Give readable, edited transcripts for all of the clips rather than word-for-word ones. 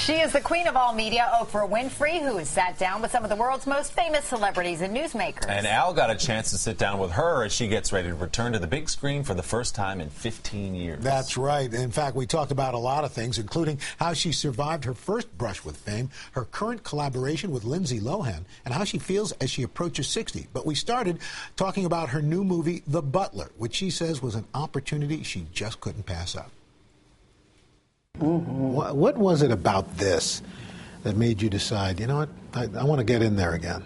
She is the queen of all media, Oprah Winfrey, who has sat down with some of the world's most famous celebrities and newsmakers. And Al got a chance to sit down with her as she gets ready to return to the big screen for the first time in 15 years. That's right. In fact, we talked about a lot of things, including how she survived her first brush with fame, her current collaboration with Lindsay Lohan, and how she feels as she approaches 60. But we started talking about her new movie, The Butler, which she says was an opportunity she just couldn't pass up. What was it about this that made you decide, you know what, I want to get in there again?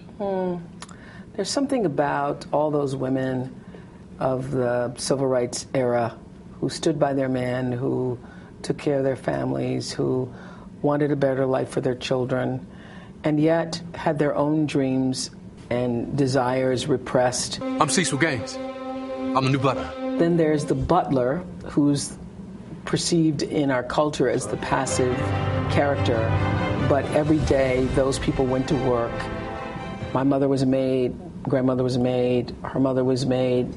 There's something about all those women of the civil rights era who stood by their men, who took care of their families, who wanted a better life for their children, and yet had their own dreams and desires repressed. I'm Cecil Gaines. I'm the new butler. Then there's the butler, who's perceived in our culture as the passive character, but every day those people went to work. My mother was a maid, grandmother was a maid, her mother was a maid,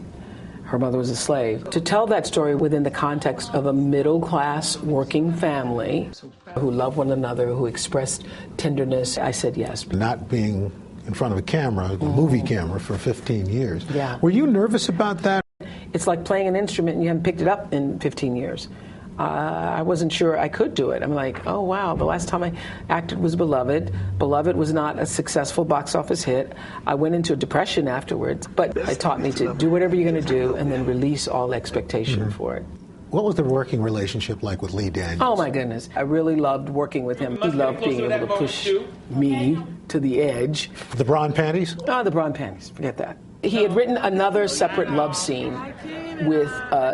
her mother was a slave. To tell that story within the context of a middle-class working family who loved one another, who expressed tenderness, I said yes. Not being in front of a camera, the movie camera, for 15 years. Yeah. Were you nervous about that? It's like playing an instrument and you haven't picked it up in 15 years. I wasn't sure I could do it. I'm like, oh, wow, the last time I acted was Beloved. Beloved was not a successful box office hit. I went into a depression afterwards, but it taught me to do whatever you're going to do and then release all expectation for it. What was the working relationship like with Lee Daniels? Oh, my goodness. I really loved working with him. He loved being able to push me to the edge. The bra and panties? Oh, the bra and panties. Forget that. He had written another separate love scene with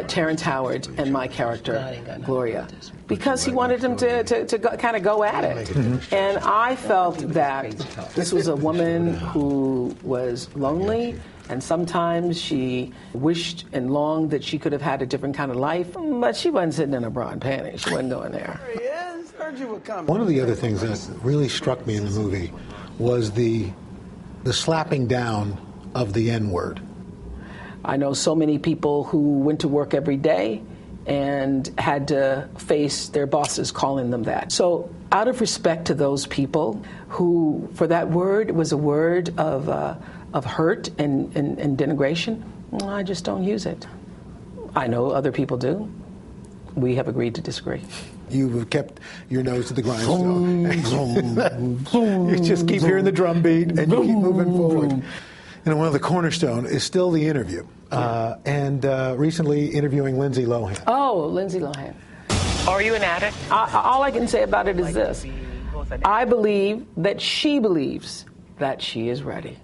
Terrence Howard and my character, Gloria, because he wanted him to kind of go at it. And I felt that this was a woman who was lonely, and sometimes she wished and longed that she could have had a different kind of life, but she wasn't sitting in a bra and panties. She wasn't going there. One of the other things that really struck me in the movie was the slapping down of the N-word. I know so many people who went to work every day and had to face their bosses calling them that. So out of respect to those people who, for that word, was a word of hurt and denigration, I just don't use it. I know other people do. We have agreed to disagree. You've kept your nose to the grindstone. You just keep hearing the drum beat and you keep moving forward. And one of the cornerstone is still the interview. And recently interviewing Lindsay Lohan. Oh, Lindsay Lohan. Are you an addict? All I can say about it is this. I believe that she believes that she is ready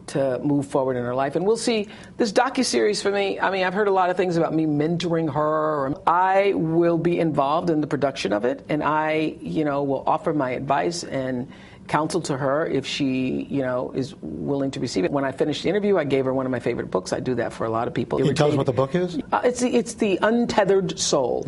to move forward in her life. And we'll see. This docuseries for me, I mean, I've heard a lot of things about me mentoring her. I will be involved in the production of it, and I, will offer my advice and counsel to her if she, is willing to receive it. When I finished the interview, I gave her one of my favorite books. I do that for a lot of people. Can you tell us what the book is? It's The Untethered Soul.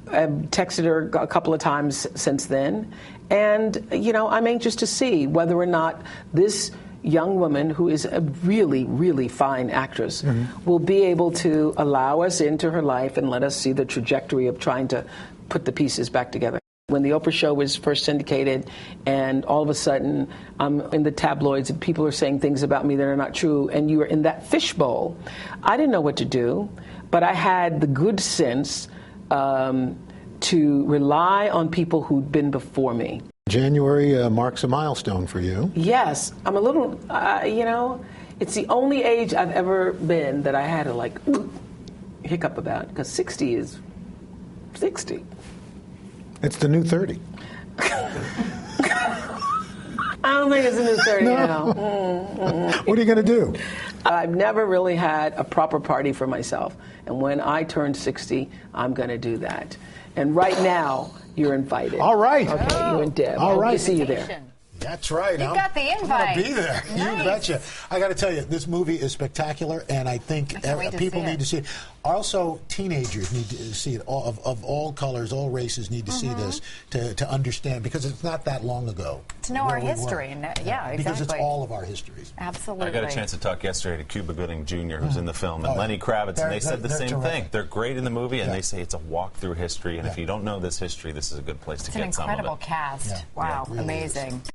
I've texted her a couple of times since then. And, I'm anxious to see whether or not this young woman, who is a really, really fine actress, will be able to allow us into her life and let us see the trajectory of trying to put the pieces back together. When the Oprah show was first syndicated and all of a sudden I'm in the tabloids and people are saying things about me that are not true and you are in that fishbowl, I didn't know what to do, but I had the good sense to rely on people who'd been before me. January marks a milestone for you. Yes. I'm a little, it's the only age I've ever been that I had to hiccup about, because 60 is 60. It's the new 30. I don't think it's a new 30 No. now. What are you going to do? I've never really had a proper party for myself. And when I turn 60, I'm going to do that. And right now, you're invited. All right. Okay, you and Deb. All right. Hope to see you there. That's right. You got the invite. I'm going to be there. Nice. You betcha. I got to tell you, this movie is spectacular, and I think people need to see it. Also, teenagers need to see it. Of all colors, all races need to see this to understand, because it's not that long ago. To know our history. Yeah, exactly. Because it's all of our histories. Absolutely. I got a chance to talk yesterday to Cuba Gooding Jr., who's in the film, and Lenny Kravitz, and they said the same thing. They're great in the movie, and they say it's a walk through history, and if you don't know this history, this is a good place to get some of it. It's an incredible cast. Yeah. Wow, Yeah, it really amazing. is.